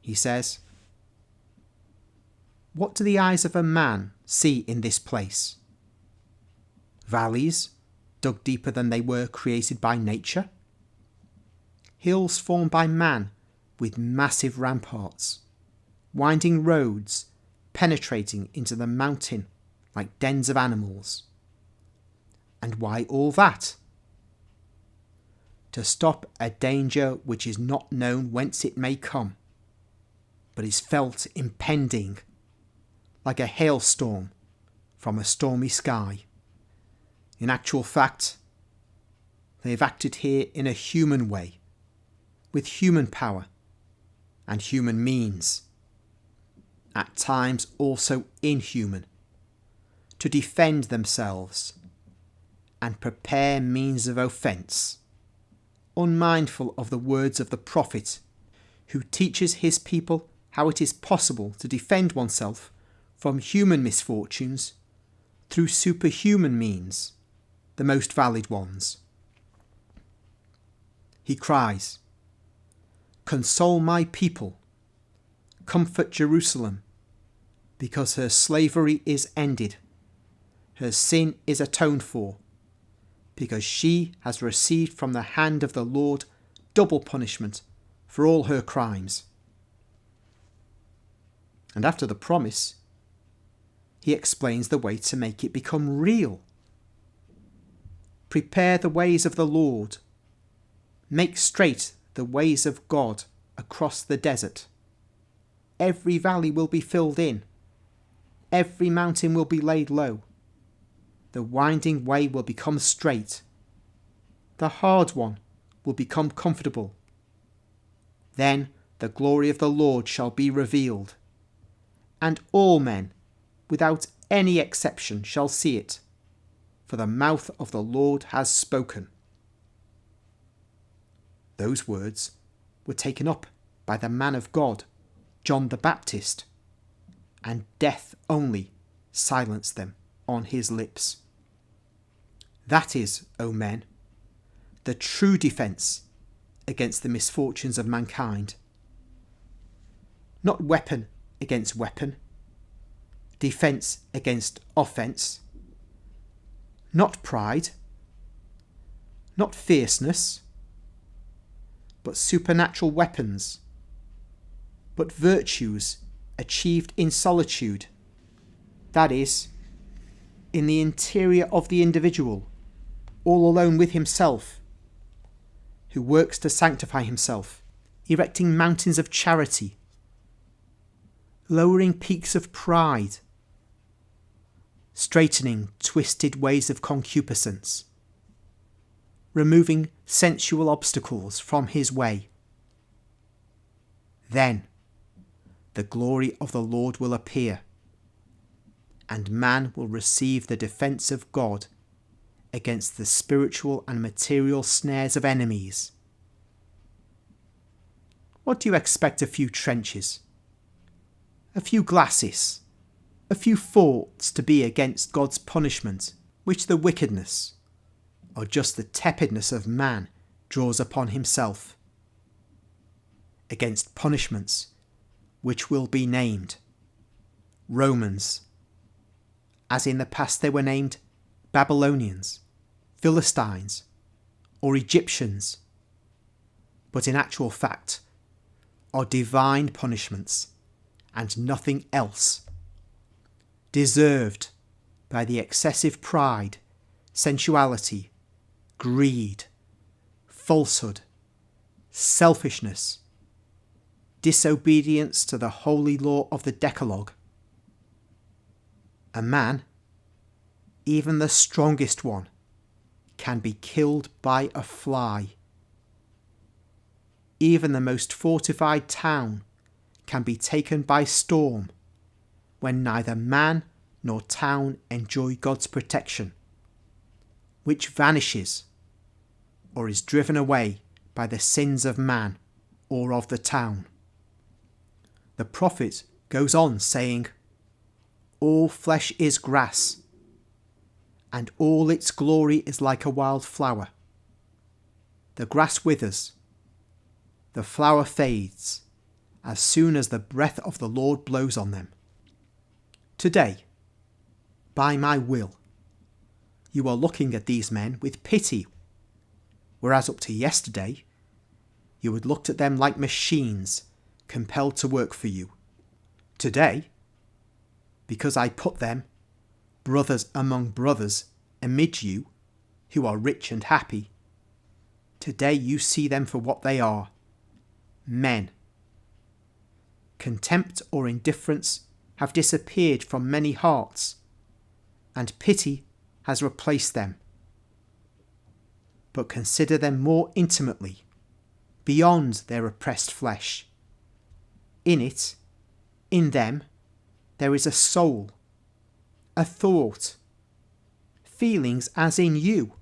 He says, "What do the eyes of a man see in this place? Valleys dug deeper than they were created by nature? Hills formed by man with massive ramparts, winding roads penetrating into the mountain like dens of animals. And why all that? To stop a danger which is not known whence it may come, but is felt impending, like a hailstorm from a stormy sky. In actual fact, they have acted here in a human way, with human power and human means, at times also inhuman, to defend themselves and prepare means of offence, unmindful of the words of the prophet, who teaches his people how it is possible to defend oneself from human misfortunes through superhuman means, the most valid ones. He cries, 'Console my people, comfort Jerusalem, because her slavery is ended, her sin is atoned for, because she has received from the hand of the Lord double punishment for all her crimes.' And after the promise, he explains the way to make it become real. 'Prepare the ways of the Lord. Make straight the ways of God across the desert. Every valley will be filled in. Every mountain will be laid low. The winding way will become straight. The hard one will become comfortable. Then the glory of the Lord shall be revealed, and all men, without any exception, shall see it, for the mouth of the Lord has spoken.' Those words were taken up by the man of God, John the Baptist, and death only silenced them on his lips. That is, O men, the true defence against the misfortunes of mankind. Not weapon against weapon, defence against offence, not pride, not fierceness, but supernatural weapons, but virtues achieved in solitude, that is, in the interior of the individual, all alone with himself, who works to sanctify himself, erecting mountains of charity, lowering peaks of pride, straightening twisted ways of concupiscence, removing sensual obstacles from his way. Then the glory of the Lord will appear, and man will receive the defence of God against the spiritual and material snares of enemies. What do you expect a few trenches, a few glasses, a few forts to be against God's punishment, which the wickedness, or just the tepidness of man draws upon himself? Against punishments which will be named Romans, as in the past they were named Babylonians, Philistines, or Egyptians, but in actual fact are divine punishments and nothing else, deserved by the excessive pride, sensuality, greed, falsehood, selfishness, disobedience to the holy law of the Decalogue. A man, even the strongest one, can be killed by a fly. Even the most fortified town can be taken by storm when neither man nor town enjoy God's protection, which vanishes or is driven away by the sins of man or of the town. The prophet goes on saying, "All flesh is grass, and all its glory is like a wild flower. The grass withers, the flower fades, as soon as the breath of the Lord blows on them. Today, by my will, you are looking at these men with pity, whereas up to yesterday, you had looked at them like machines compelled to work for you. Today, because I put them, brothers among brothers, amid you, who are rich and happy, today you see them for what they are, men. Contempt or indifference have disappeared from many hearts, and pity has replaced them. But consider them more intimately, beyond their oppressed flesh. In it, in them, there is a soul, a thought, feelings as in you.